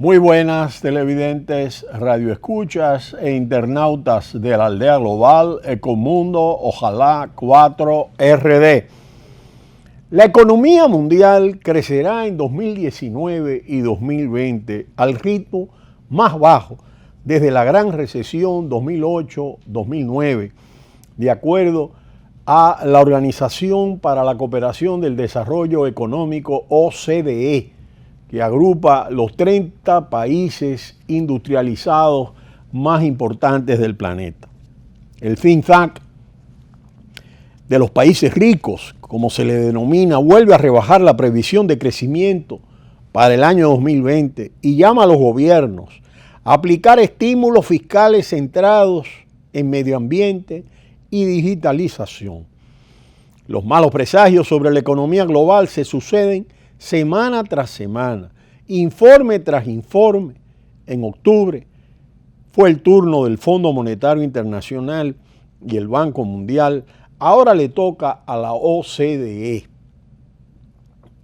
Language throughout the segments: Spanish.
Muy buenas televidentes, radioescuchas e internautas de la aldea global, Ecomundo, Ojalá 4RD. La economía mundial crecerá en 2019 y 2020 al ritmo más bajo desde la gran recesión 2008-2009, de acuerdo a la Organización para la Cooperación del Desarrollo Económico, OCDE, que agrupa los 30 países industrializados más importantes del planeta. El think tank de los países ricos, como se le denomina, vuelve a rebajar la previsión de crecimiento para el año 2020 y llama a los gobiernos a aplicar estímulos fiscales centrados en medio ambiente y digitalización. Los malos presagios sobre la economía global se suceden semana tras semana, informe tras informe. En octubre fue el turno del Fondo Monetario Internacional y el Banco Mundial. Ahora le toca a la OCDE.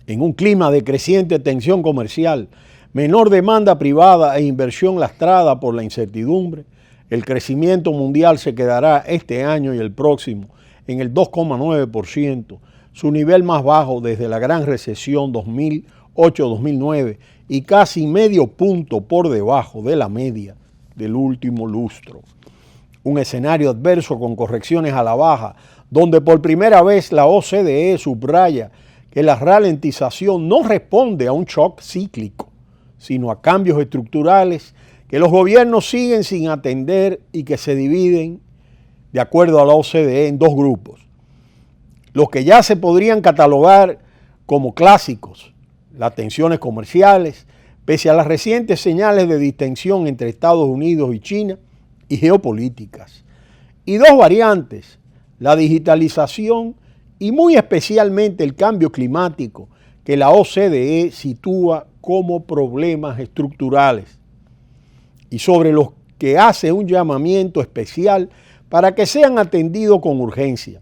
En un clima de creciente tensión comercial, menor demanda privada e inversión lastrada por la incertidumbre, el crecimiento mundial se quedará este año y el próximo en el 2,9%, su nivel más bajo desde la gran recesión 2008-2009 y casi medio punto por debajo de la media del último lustro. Un escenario adverso con correcciones a la baja, donde por primera vez la OCDE subraya que la ralentización no responde a un shock cíclico, sino a cambios estructurales que los gobiernos siguen sin atender y que se dividen, de acuerdo a la OCDE, en dos grupos. Los que ya se podrían catalogar como clásicos, las tensiones comerciales, pese a las recientes señales de distensión entre Estados Unidos y China, y geopolíticas. Y dos variantes, la digitalización y muy especialmente el cambio climático, que la OCDE sitúa como problemas estructurales, y sobre los que hace un llamamiento especial para que sean atendidos con urgencia.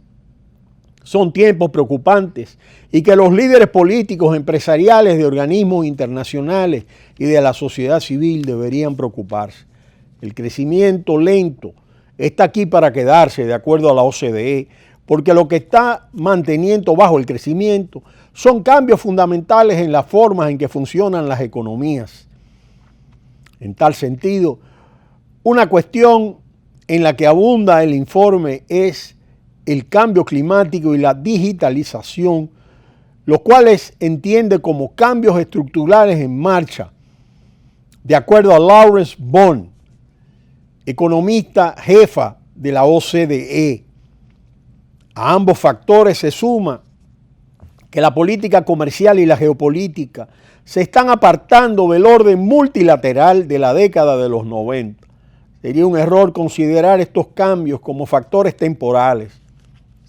Son tiempos preocupantes y que los líderes políticos, empresariales, de organismos internacionales y de la sociedad civil deberían preocuparse. El crecimiento lento está aquí para quedarse, de acuerdo a la OCDE, porque lo que está manteniendo bajo el crecimiento son cambios fundamentales en las formas en que funcionan las economías. En tal sentido, una cuestión en la que abunda el informe es el cambio climático y la digitalización, los cuales entiende como cambios estructurales en marcha, de acuerdo a Laurence Boone, economista jefa de la OCDE. A ambos factores se suma que la política comercial y la geopolítica se están apartando del orden multilateral de la década de los 90. Sería un error considerar estos cambios como factores temporales.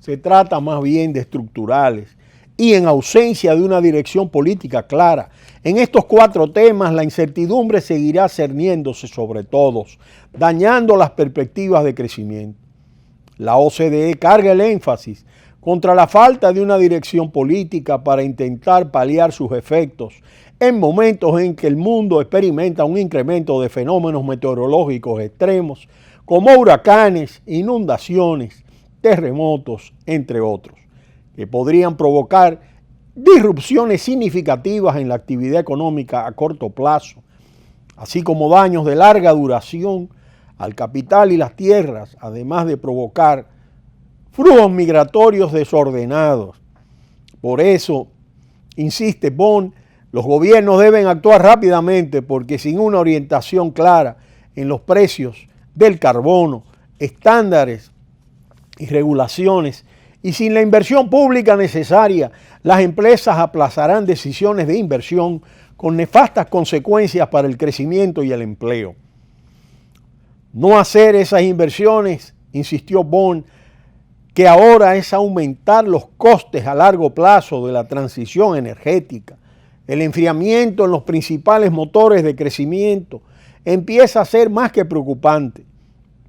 Se trata más bien de estructurales y en ausencia de una dirección política clara. En estos cuatro temas la incertidumbre seguirá cerniéndose sobre todos, dañando las perspectivas de crecimiento. La OCDE carga el énfasis contra la falta de una dirección política para intentar paliar sus efectos en momentos en que el mundo experimenta un incremento de fenómenos meteorológicos extremos como huracanes, inundaciones, terremotos, entre otros, que podrían provocar disrupciones significativas en la actividad económica a corto plazo, así como daños de larga duración al capital y las tierras, además de provocar flujos migratorios desordenados. Por eso, insiste Boone, los gobiernos deben actuar rápidamente porque sin una orientación clara en los precios del carbono, estándares y regulaciones, y sin la inversión pública necesaria, las empresas aplazarán decisiones de inversión con nefastas consecuencias para el crecimiento y el empleo. No hacer esas inversiones, insistió Boone, que ahora es aumentar los costes a largo plazo de la transición energética. El enfriamiento en los principales motores de crecimiento empieza a ser más que preocupante.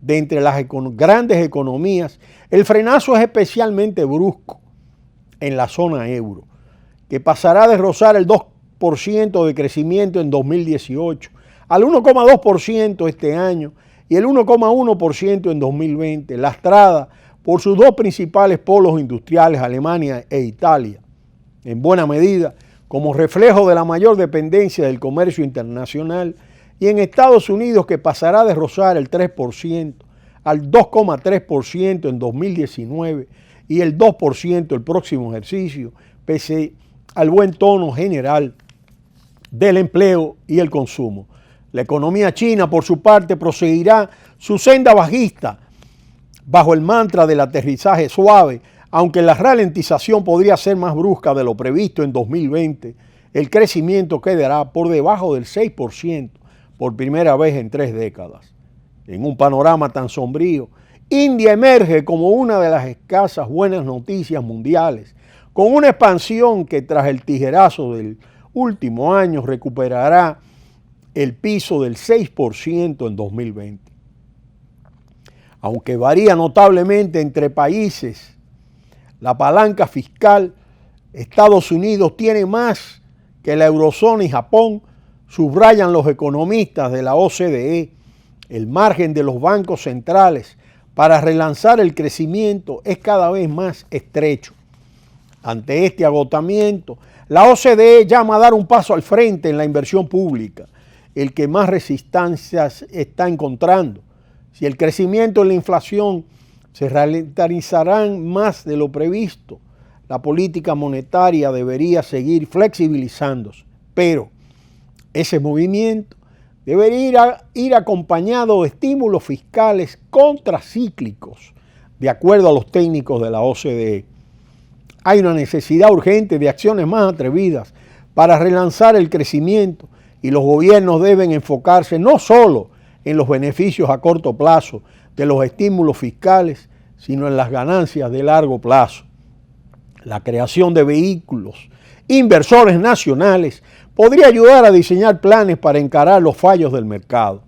De entre las grandes economías, el frenazo es especialmente brusco en la zona euro, que pasará de rozar el 2% de crecimiento en 2018 al 1,2% este año y el 1,1% en 2020, lastrada por sus dos principales polos industriales, Alemania e Italia, en buena medida como reflejo de la mayor dependencia del comercio internacional, y en Estados Unidos, que pasará de rozar el 3% al 2,3% en 2019 y el 2% el próximo ejercicio, pese al buen tono general del empleo y el consumo. La economía china, por su parte, proseguirá su senda bajista bajo el mantra del aterrizaje suave, aunque la ralentización podría ser más brusca de lo previsto en 2020. El crecimiento quedará por debajo del 6% por primera vez en 3 décadas. En un panorama tan sombrío, India emerge como una de las escasas buenas noticias mundiales, con una expansión que tras el tijerazo del último año recuperará el piso del 6% en 2020. Aunque varía notablemente entre países, la palanca fiscal, Estados Unidos tiene más que la eurozona y Japón, subrayan los economistas de la OCDE. El margen de los bancos centrales para relanzar el crecimiento es cada vez más estrecho. Ante este agotamiento, la OCDE llama a dar un paso al frente en la inversión pública, el que más resistencias está encontrando. Si el crecimiento y la inflación se ralentizarán más de lo previsto, la política monetaria debería seguir flexibilizándose, pero ese movimiento debería ir acompañado de estímulos fiscales contracíclicos, de acuerdo a los técnicos de la OCDE. Hay una necesidad urgente de acciones más atrevidas para relanzar el crecimiento, y los gobiernos deben enfocarse no solo en los beneficios a corto plazo de los estímulos fiscales, sino en las ganancias de largo plazo. La creación de vehículos inversores nacionales podría ayudar a diseñar planes para encarar los fallos del mercado.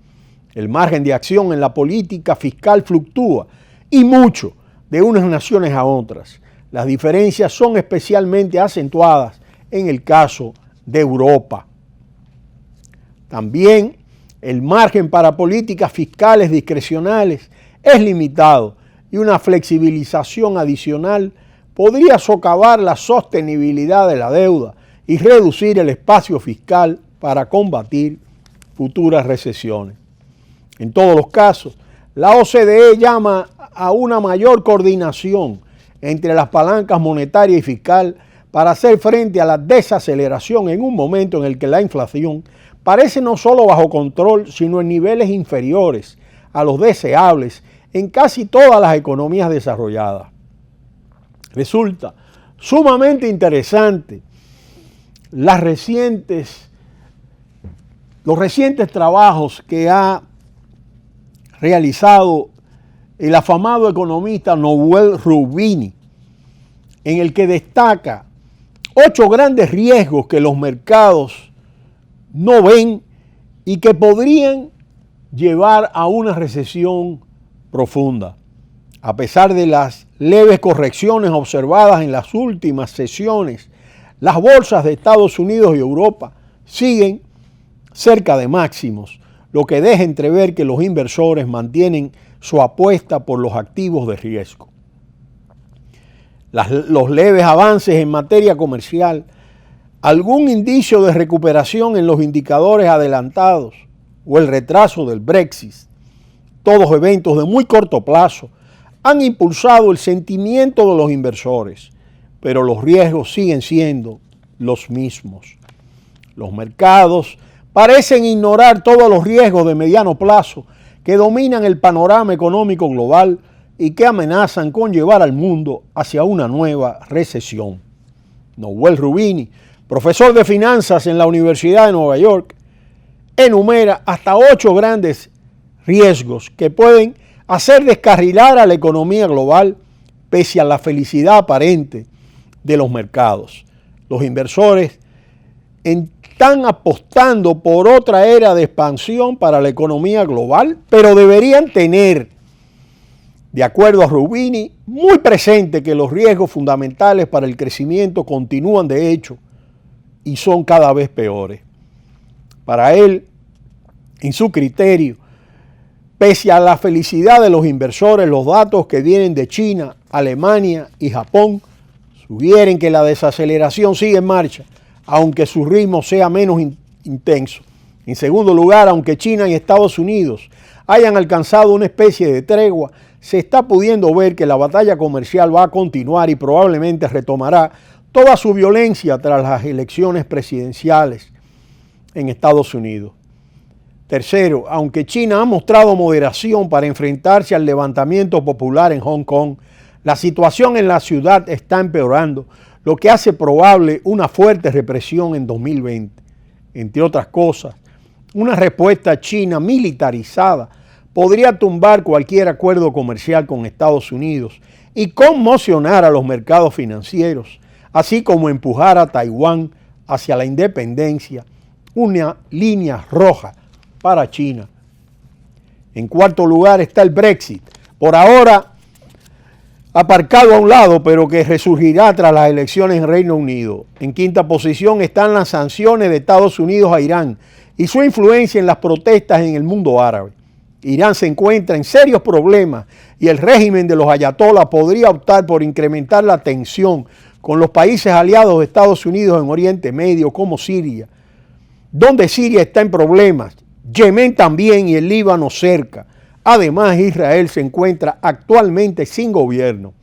El margen de acción en la política fiscal fluctúa y mucho de unas naciones a otras. Las diferencias son especialmente acentuadas en el caso de Europa. También el margen para políticas fiscales discrecionales es limitado y una flexibilización adicional podría socavar la sostenibilidad de la deuda y reducir el espacio fiscal para combatir futuras recesiones. En todos los casos, la OCDE llama a una mayor coordinación entre las palancas monetaria y fiscal para hacer frente a la desaceleración en un momento en el que la inflación parece no solo bajo control, sino en niveles inferiores a los deseables en casi todas las economías desarrolladas. Resulta sumamente interesante los recientes trabajos que ha realizado el afamado economista Noel Roubini, en el que destaca 8 grandes riesgos que los mercados no ven y que podrían llevar a una recesión profunda. A pesar de las leves correcciones observadas en las últimas sesiones, las bolsas de Estados Unidos y Europa siguen cerca de máximos, lo que deja entrever que los inversores mantienen su apuesta por los activos de riesgo. Los leves avances en materia comercial, algún indicio de recuperación en los indicadores adelantados o el retraso del Brexit, todos eventos de muy corto plazo, han impulsado el sentimiento de los inversores, pero los riesgos siguen siendo los mismos. Los mercados parecen ignorar todos los riesgos de mediano plazo que dominan el panorama económico global y que amenazan con llevar al mundo hacia una nueva recesión. Noel Roubini, profesor de finanzas en la Universidad de Nueva York, enumera hasta 8 grandes riesgos que pueden hacer descarrilar a la economía global pese a la felicidad aparente de los mercados. Los inversores están apostando por otra era de expansión para la economía global, pero deberían tener, de acuerdo a Roubini, muy presente que los riesgos fundamentales para el crecimiento continúan de hecho y son cada vez peores. Para él, En su criterio, pese a la felicidad de los inversores, los datos que vienen de China, Alemania y Japón sugieren que la desaceleración sigue en marcha, aunque su ritmo sea menos intenso. En segundo lugar, aunque China y Estados Unidos hayan alcanzado una especie de tregua, se está pudiendo ver que la batalla comercial va a continuar y probablemente retomará toda su violencia tras las elecciones presidenciales en Estados Unidos. Tercero, aunque China ha mostrado moderación para enfrentarse al levantamiento popular en Hong Kong, la situación en la ciudad está empeorando, lo que hace probable una fuerte represión en 2020. Entre otras cosas, una respuesta china militarizada podría tumbar cualquier acuerdo comercial con Estados Unidos y conmocionar a los mercados financieros, así como empujar a Taiwán hacia la independencia, una línea roja para China. En cuarto lugar está el Brexit, por ahora aparcado a un lado, pero que resurgirá tras las elecciones en Reino Unido. En quinta posición están las sanciones de Estados Unidos a Irán y su influencia en las protestas en el mundo árabe. Irán se encuentra en serios problemas y el régimen de los ayatolás podría optar por incrementar la tensión con los países aliados de Estados Unidos en Oriente Medio, como Siria, donde Siria está en problemas, Yemen también y el Líbano cerca. Además, Israel se encuentra actualmente sin gobierno.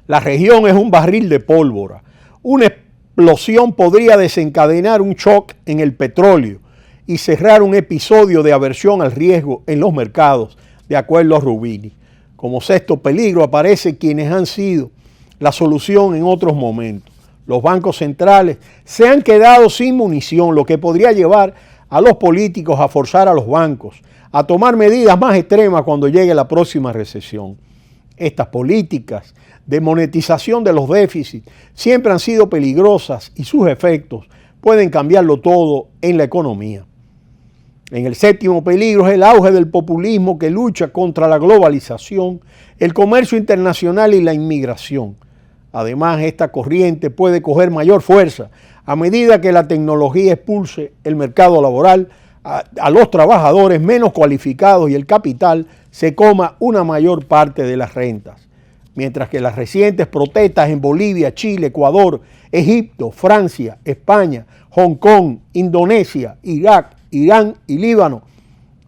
La región es un barril de pólvora. Una explosión podría desencadenar un shock en el petróleo y cerrar un episodio de aversión al riesgo en los mercados, de acuerdo a Roubini. Como sexto peligro aparecen quienes han sido la solución en otros momentos. Los bancos centrales se han quedado sin munición, lo que podría llevar a los políticos a forzar a los bancos a tomar medidas más extremas cuando llegue la próxima recesión. Estas políticas de monetización de los déficits siempre han sido peligrosas y sus efectos pueden cambiarlo todo en la economía. En el séptimo peligro es el auge del populismo que lucha contra la globalización, el comercio internacional y la inmigración. Además, esta corriente puede coger mayor fuerza a medida que la tecnología expulse el mercado laboral a los trabajadores menos cualificados y el capital se coma una mayor parte de las rentas. Mientras que las recientes protestas en Bolivia, Chile, Ecuador, Egipto, Francia, España, Hong Kong, Indonesia, Irak, Irán y Líbano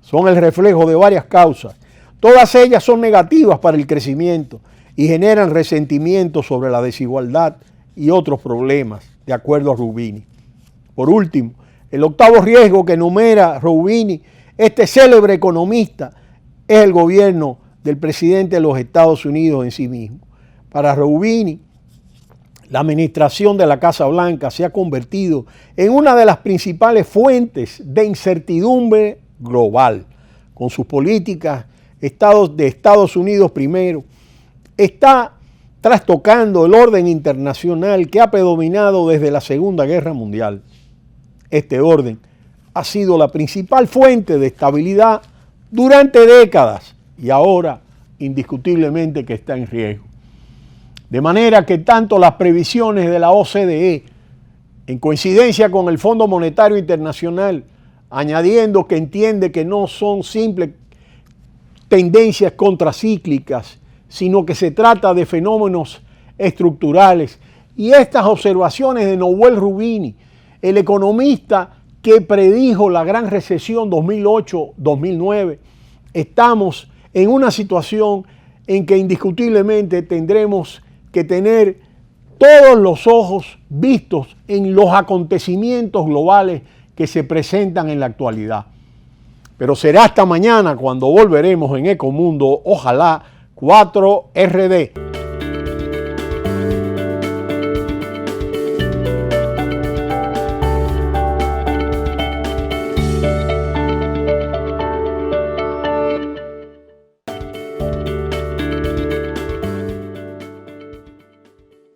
son el reflejo de varias causas. Todas ellas son negativas para el crecimiento y generan resentimiento sobre la desigualdad y otros problemas, de acuerdo a Roubini. Por último, el octavo riesgo que enumera Roubini, este célebre economista, es el gobierno del presidente de los Estados Unidos en sí mismo. Para Roubini, la administración de la Casa Blanca se ha convertido en una de las principales fuentes de incertidumbre global. Con sus políticas de Estados Unidos primero, está trastocando el orden internacional que ha predominado desde la Segunda Guerra Mundial. Este orden ha sido la principal fuente de estabilidad durante décadas y ahora indiscutiblemente que está en riesgo. De manera que tanto las previsiones de la OCDE, en coincidencia con el Fondo Monetario Internacional, añadiendo que entiende que no son simples tendencias contracíclicas, sino que se trata de fenómenos estructurales, y estas observaciones de Noel Roubini, el economista que predijo la gran recesión 2008-2009, estamos en una situación en que indiscutiblemente tendremos que tener todos los ojos vistos en los acontecimientos globales que se presentan en la actualidad. Pero será hasta mañana cuando volveremos en Ecomundo, ojalá 4RD.